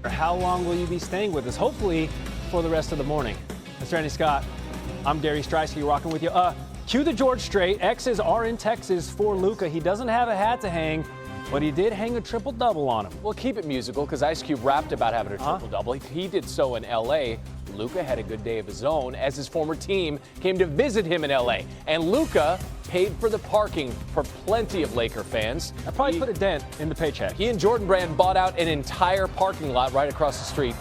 How long will you be staying with us? Hopefully for the rest of the morning. Mr. Randy Scott, I'm Gary Streisky rocking with you. Cue the George Strait. X's are in Texas for Luka. He doesn't have a hat to hang, but he did hang a triple-double on him. Well, keep it musical, because Ice Cube rapped about having a triple-double. He did so in L.A. Luka had a good day of his own as his former team came to visit him in L.A. And Luka paid for the parking for plenty of Laker fans. I probably put a dent in the paycheck. He and Jordan Brand bought out an entire parking lot right across the street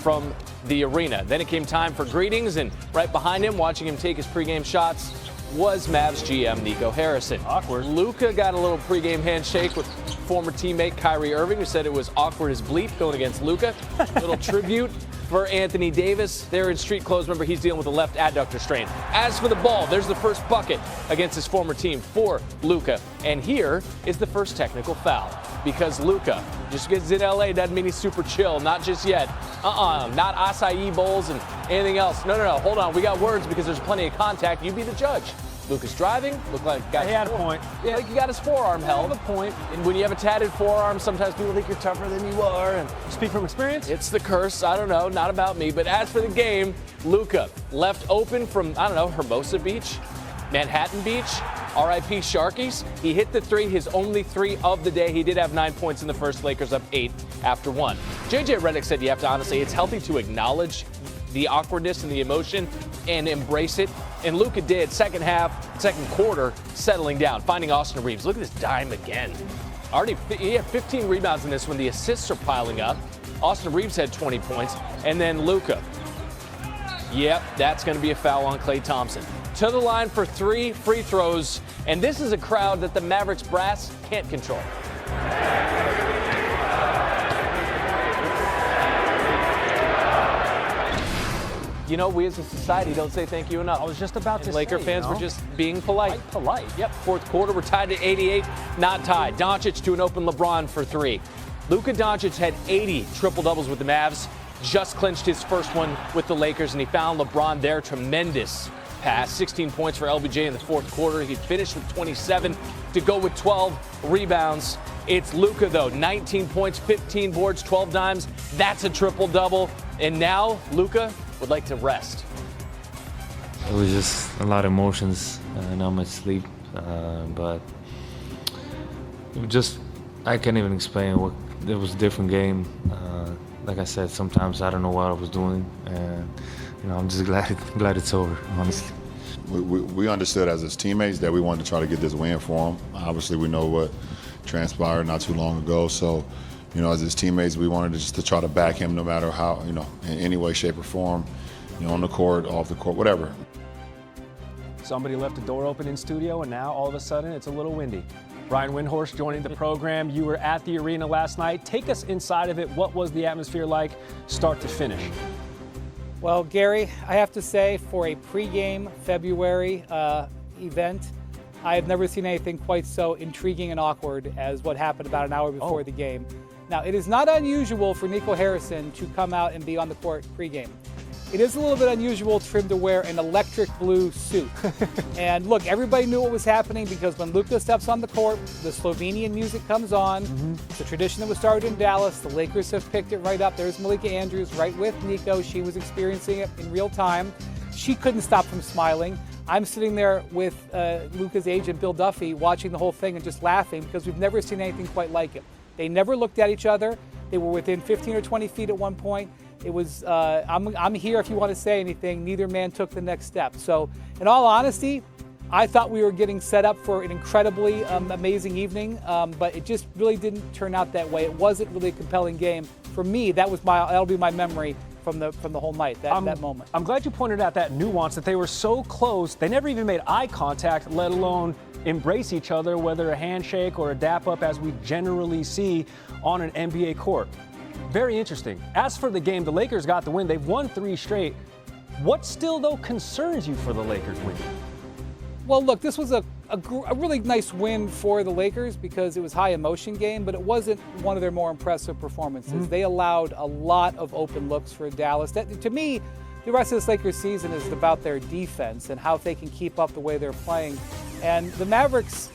from the arena. Then it came time for greetings, and right behind him, watching him take his pregame shots, was Mavs GM Nico Harrison. Awkward. Luka got a little pregame handshake with former teammate Kyrie Irving, who said it was awkward as bleep going against Luka. Little tribute for Anthony Davis. They're in street clothes. Remember, he's dealing with a left adductor strain. As for the ball, there's the first bucket against his former team for Luka. And here is the first technical foul. Because Luka, just because he's in LA doesn't mean he's super chill. Not just yet. Not acai bowls and anything else. No. Hold on. We got words because there's plenty of contact. You be the judge. Luka's driving. Looked like he had a point. Yeah, like he got his forearm held. Have a point. And when you have a tatted forearm, sometimes people think you're tougher than you are. And Speak from experience? it's the curse. I don't know. Not about me. But as for the game, Luka left open from, Hermosa Beach, Manhattan Beach, R.I.P. Sharkies. He hit the three, his only three of the day. He did have 9 points in the first. Lakers up 8 after 1. J.J. Redick said you have to honestly, it's healthy to acknowledge the awkwardness and the emotion and embrace it. And Luka did. Second quarter, settling down, finding Austin Reeves. Look at this dime again. He had 15 rebounds in this one. The assists are piling up. Austin Reeves had 20 points. And then Luka. Yep, that's going to be a foul on Klay Thompson. To the line for 3 free throws. And this is a crowd that the Mavericks brass can't control. You know, we as a society don't say thank you enough. I was just about to say, Laker fans were just being polite. Polite. Yep, fourth quarter, we're tied at 88, not tied. Doncic to an open LeBron for 3. Luka Doncic had 80 triple-doubles with the Mavs, just clinched his first one with the Lakers, and he found LeBron there. Tremendous pass, 16 points for LBJ in the fourth quarter. He finished with 27 to go with 12 rebounds. It's Luka, though, 19 points, 15 boards, 12 dimes. That's a triple-double. And now Luka would like to rest. It was just a lot of emotions, not much sleep, but it was just, I can't even explain what, it was a different game. Like I said, sometimes I don't know what I was doing, and I'm just glad it's over, honestly. We understood as his teammates that we wanted to try to get this win for him. Obviously, we know what transpired not too long ago, so as his teammates, we wanted to try to back him no matter how, in any way, shape, or form, on the court, off the court, whatever. Somebody left the door open in studio, and now all of a sudden it's a little windy. Brian Windhorst joining the program. You were at the arena last night. Take us inside of it. What was the atmosphere like, start to finish? Well, Gary, I have to say, for a pregame February event, I have never seen anything quite so intriguing and awkward as what happened about an hour before the game. Now, it is not unusual for Nico Harrison to come out and be on the court pregame. It is a little bit unusual for him to wear an electric blue suit. And look, everybody knew what was happening because when Luka steps on the court, the Slovenian music comes on. It's a tradition that was started in Dallas. The Lakers have picked it right up. There's Malika Andrews right with Nico. She was experiencing it in real time. She couldn't stop from smiling. I'm sitting there with Luka's agent, Bill Duffy, watching the whole thing and just laughing because we've never seen anything quite like it. They never looked at each other. They were within 15 or 20 feet at one point. It was, I'm here if you want to say anything. Neither man took the next step. So, in all honesty, I thought we were getting set up for an incredibly amazing evening, but it just really didn't turn out that way. It wasn't really a compelling game. For me, that'll be my memory from the whole night, that moment. I'm glad you pointed out that nuance, that they were so close, they never even made eye contact, let alone embrace each other, whether a handshake or a dap up as we generally see on an NBA court. Very interesting. As for the game, the Lakers got the win. They've won 3 straight. What still, though, concerns you for the Lakers winning? Well, look, this was a really nice win for the Lakers because it was a high emotion game, but it wasn't one of their more impressive performances. They allowed a lot of open looks for Dallas. To me, the rest of this Lakers season is about their defense and how they can keep up the way they're playing. And the Mavericks,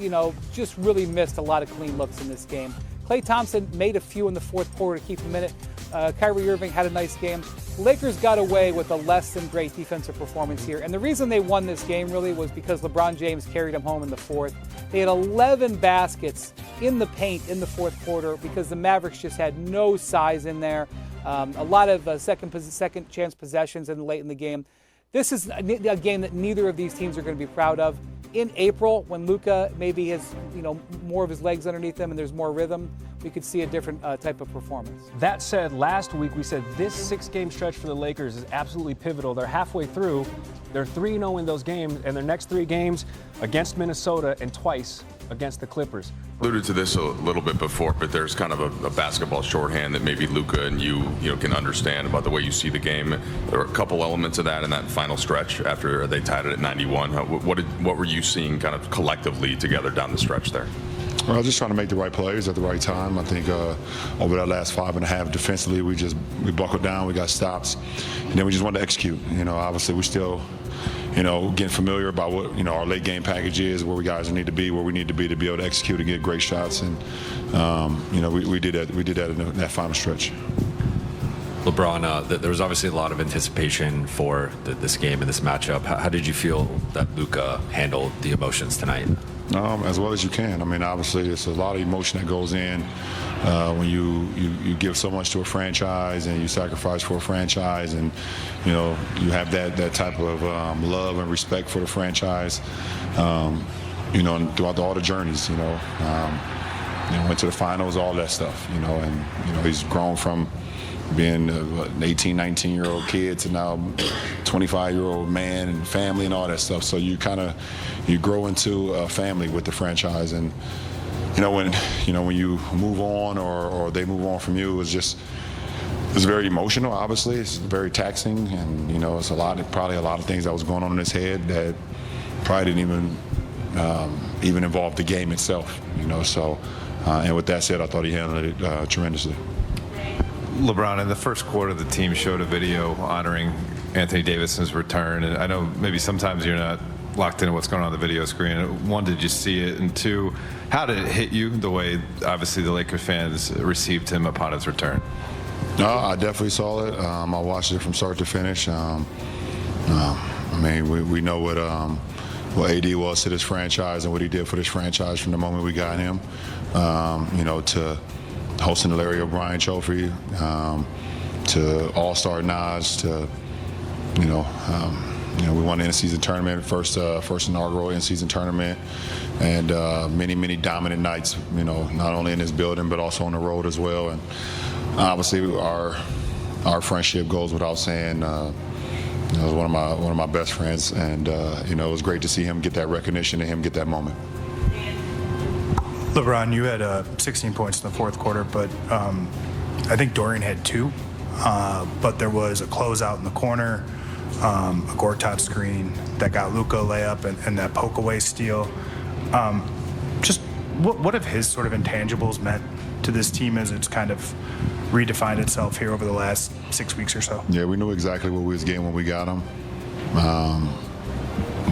just really missed a lot of clean looks in this game. Klay Thompson made a few in the fourth quarter to keep him in it. Kyrie Irving had a nice game. Lakers got away with a less than great defensive performance here. And the reason they won this game really was because LeBron James carried them home in the fourth. They had 11 baskets in the paint in the fourth quarter because the Mavericks just had no size in there. A lot of second chance possessions late in the game. This is a game that neither of these teams are going to be proud of. In April, when Luka maybe has more of his legs underneath him and there's more rhythm, we could see a different type of performance. That said, last week we said this 6-game stretch for the Lakers is absolutely pivotal. They're halfway through. They're 3-0 in those games, and their next 3 games against Minnesota and twice against the Clippers. Alluded to this a little bit before, but there's kind of a basketball shorthand that maybe Luka and you can understand about the way you see the game. There were a couple elements of that in that final stretch after they tied it at 91. What were you seeing kind of collectively together down the stretch there? Well, just trying to make the right plays at the right time. I think over that last 5.5 defensively, we buckled down, we got stops, and then we just wanted to execute. Obviously we're still getting familiar about what our late game package is, where we guys need to be, where we need to be able to execute and get great shots, and we did that. We did that in that final stretch. LeBron, there was obviously a lot of anticipation for this game and this matchup. How did you feel that Luka handled the emotions tonight? As well as you can. I mean, obviously, it's a lot of emotion that goes in when you give so much to a franchise and you sacrifice for a franchise, and you have that type of love and respect for the franchise. And throughout all the journeys, went to the finals, all that stuff. And he's grown from being an 18, 19-year-old kid to now 25-year-old man and family and all that stuff. So you grow into a family with the franchise, and when you move on or they move on from you, it's very emotional. Obviously, it's very taxing, and it's probably a lot of things that was going on in his head that probably didn't even involve the game itself. So and with that said, I thought he handled it tremendously. LeBron, in the first quarter, the team showed a video honoring Anthony Davis's return, and I know maybe sometimes you're not locked into what's going on the video screen. One, did you see it? And two, how did it hit you, the way obviously the Lakers fans received him upon his return? No, I definitely saw it. I watched it from start to finish. I mean, we know what AD was to this franchise and what he did for this franchise from the moment we got him, to hosting the Larry O'Brien Trophy, to All-Star nods, to we won the in-season tournament, first inaugural in-season tournament, and many dominant nights. Not only in this building but also on the road as well. And obviously our friendship goes without saying. He was one of my best friends, and it was great to see him get that recognition and him get that moment. LeBron, you had 16 points in the fourth quarter, but I think Dorian had 2. But there was a closeout in the corner, a Gortat screen that got Luka layup, and that poke away steal. Just what have his sort of intangibles meant to this team as it's kind of redefined itself here over the last 6 weeks or so? Yeah, we knew exactly what we was getting when we got him.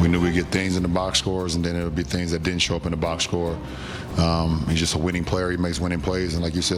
We knew we'd get things in the box scores, and then it would be things that didn't show up in the box score. He's just a winning player. He makes winning plays, and like you said,